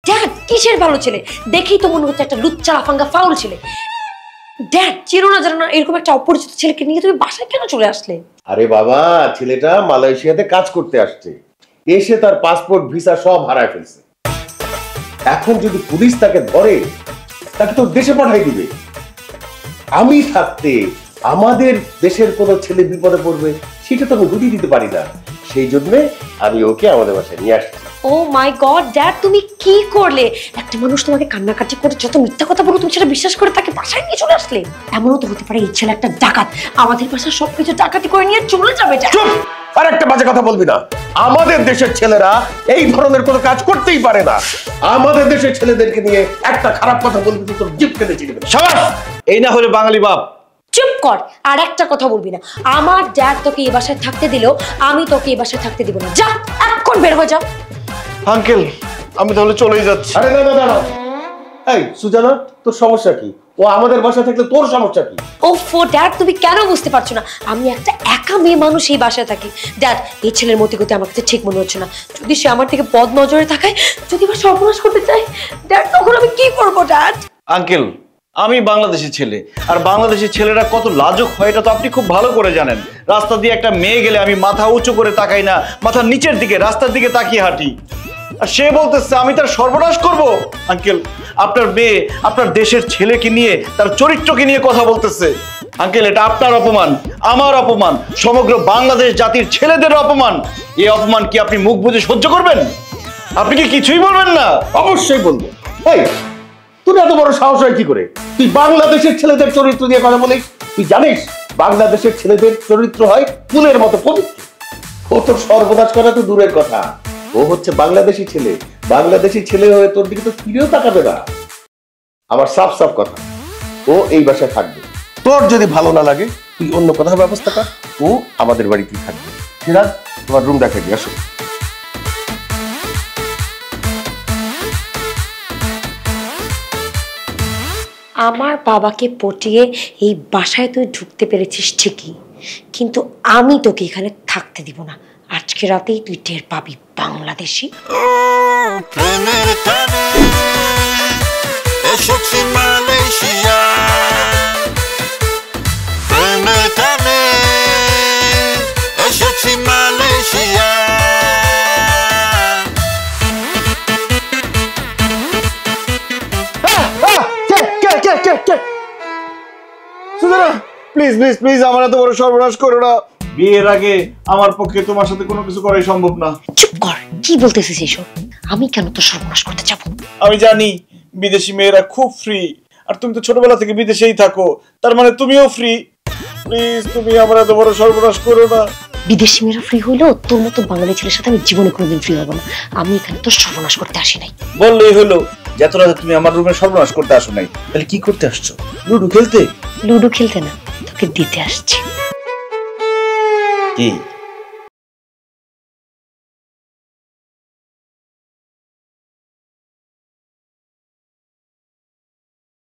Dad কিসের ভালো ছেলে? দেখেই তো মনে হচ্ছে একটা লুচ্চা লাফাঙ্গা ফাউল ছেলে। ড্যাড চিনো না জানো না এরকম একটা অপরিচিত ছেলেকে নিয়ে তুমি বাসায় কেন চলে আসলে? আরে বাবা, ছেলেটা মালয়েশিয়াতে কাজ করতে আসছে, এসে তার পাসপোর্ট ভিসা সব হারায় ফেলছে। এখন যদি পুলিশ তাকে ধরে তাকে তো দেশে পাঠাই দিবে। আমি থাকতে আমাদের দেশের কোনো ছেলে বিপদে পড়বে সেটা তো আমি ঘুটি দিতে পারি না, সেই জন্য আমি ওকে আমাদের বাসায় নিয়ে আসছি। ও মাই গড ড্যাড, তুমি কি করলে? একটা মানুষ তোমাকে কান্নাকাটি করে যত মিথ্যা কথা বলো তুমি সেটা বিশ্বাস করে তাকে বাসায় নিয়ে চলে আসলে। এমনও তো হতে পারে এই ছেলে একটা ডাকাত, আমাদের বাসার সবকিছু ডাকাতি করে নিয়ে চলে যাবে। চুপ! আর একটা বাজে কথা বলবি না। আমাদের দেশের ছেলেরা এই ধরনের কোনো কাজ করতেই পারে না। আমাদের দেশের ছেলেদেরকে নিয়ে একটা খারাপ কথা বলবি তো তোর জিভ কেটে ছিড়বে। শাবাশ! এই না হলে বাঙালি বাপ। চুপ কর, আর একটা কথা বলবি না। আমার ড্যাড তোকে এই বাসায় থাকতে দিলেও আমি তোকে এই বাসায় থাকতে দিব না। যা এখন বের হয়ে যা। আঙ্কেল আমি তাহলে চলেই যাচ্ছি। আরে না না না, এই সুজানা, তোর সমস্যা কি? ও আমাদের বাসায় থাকলে তোর সমস্যা কি? ওফো ড্যাড, তুমি কেন বুঝতে পারছো না? আমি একটা একা মেয়ে মানুষ এই বাসায় থাকি। ড্যাড এই ছেলের মতিগতি আমার কাছে ঠিক মনে হচ্ছে না। যদি সে আমার থেকে বদ নজরে তাকায়, যদি বা সর্বনাশ করতে চায়, ড্যাড তখন আমি কি করবো? ড্যাড আঙ্কেল আমি বাংলাদেশের ছেলে, আর বাংলাদেশের ছেলেরা কত লাজুক হয় এটা তো আপনি খুব ভালো করে জানেন। রাস্তা দিয়ে একটা মেয়ে গেলে আমি মাথা উঁচু করে তাকাই না, মাথা নিচের দিকে রাস্তার দিকে তাকিয়ে হাঁটি। আর সে বলতেছে আমি তার সর্বনাশ করব। আঙ্কেল আপনার মেয়ে আপনার দেশের ছেলেকে নিয়ে, তার চরিত্রকে নিয়ে কথা বলতেছে। আঙ্কেল এটা আপনার অপমান, আমার অপমান, সমগ্র বাংলাদেশ জাতির ছেলেদের অপমান। এই অপমান কি আপনি মুখ বুজে সহ্য করবেন? আপনি কি কিছুই বলবেন না? অবশ্যই বলবো। এই তুই এত বড় সাহস হয় কি করে? তুই বাংলাদেশের ছেলেদের চরিত্র দিয়ে কথা বলিস? তুই জানিস বাংলাদেশের ছেলেদের চরিত্র হয় ফুলের মতো পবিত্র। ও তো সর্বনাশ করা তো দূরের কথা, ও হচ্ছে বাংলাদেশি ছেলে। বাংলাদেশি ছেলে হয়ে তোর দিকে তো ফিরেও তাকাবে না। আমার সাফ সাফ কথা, ও এই বাসায় থাকবে। তোর যদি ভালো না লাগে তুই অন্য কোথাও ব্যবস্থা কর, ও আমাদের বাড়িতেই থাকবে। সিরাজ, তোমার রুম দেখা দিয়ে আসো। আমার বাবাকে পটিয়ে এই বাসায় তুই ঢুকতে পেরেছিস ঠিকই, কিন্তু আমি তোকে এখানে থাকতে দিব না। আজকে রাতেই তুই টের পাবি বাংলাদেশি। প্রেমের টানে এসেছি মালয়েশিয়া, প্রেমের টানে এসেছি Malaysia. Susanna please please please আমার এত বড় সর্বনাশ করো না। বিয়ের আগে আমার পক্ষে তোমার সাথে কোনো কিছু করাই সম্ভব না। চুপ কর, কি বলতেছিস এসব? আমি কেন তোর সর্বনাশ করতে যাবো? আমি জানি বিদেশি মেয়েরা খুব ফ্রি, আর তুমি তো ছোটবেলা থেকে বিদেশেই থাকো, তার মানে তুমিও ফ্রি। প্লিজ তুমি আমার এত বড় সর্বনাশ করো না। বিদেশি মেয়েরা ফ্রি হইলেও তোর মতো বাঙালি ছেলের সাথে আমি জীবনে কোনোদিন ফ্রি হবো না। আমি এখানে তোর সর্বনাশ করতে আসি নাই। বললেই হলো যে এত রাতে তুমি আমার রুমে সর্বনাশ করতে আসো নাই, তাহলে কি করতে আসছো? লুডো খেলতে? লুডো খেলতে না, তোকে দিতে আসছি। কি